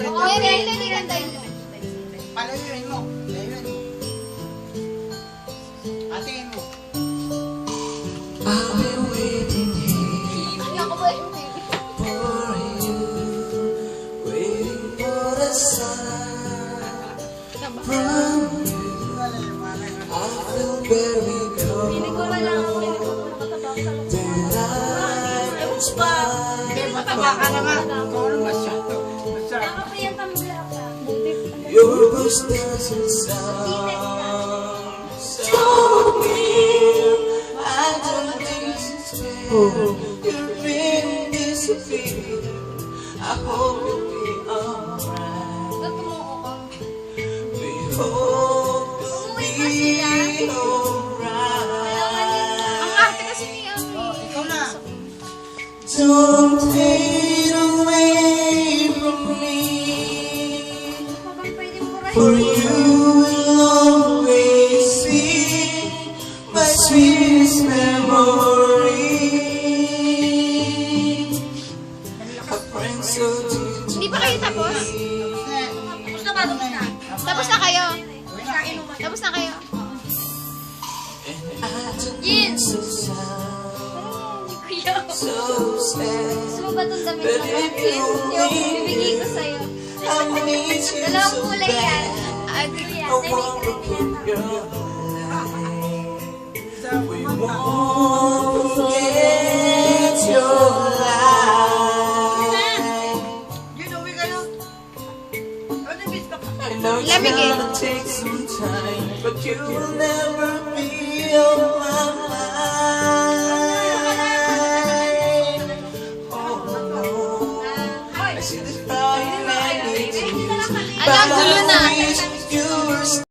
Hindi kantahin mo. Palayuin mo. Layuin mo. Atiin mo. I've been waiting here Kaya ko ba yung baby? for you, waiting for the sun from you. I feel very Hindi ko cold wala ako. Hindi ko makatabak sa loob. when I was by. Hindi, mataba ka naman. Ikaw naman masyado. Masyado. Nakapriyanta mo lang sa Your footsteps and sounds so near. I don't despair. You've been disappeared. I hope you'll be alright. tumuko ko. We hope you'll Umuwi pa sila. be alright. Ang arte kasi ni Ami. Ikaw na. Don't fade away from me. Habang pwede mo rin. For you will always be my sweetest memory. A friend so dear to Hindi pa kayo tapos? Tapos na. Tapos na ba? Tapos na? Tapos na kayo? Tapos na kayo? I don't Yin! so sad, Kuya. so sad. Gusto mo ba itong damit But na if you yung bibigay ko sa'yo? I need you Dalawang so kulay yan. bad. Kuya, I want to put your light. We won't forget your light. Yun, uwi kayo. Ano yung bis ka pa? I know it's Lamig eh. gonna take some time, but you will never be on my mind. Oh no, I see the fire in Ano, ang gulo na. you were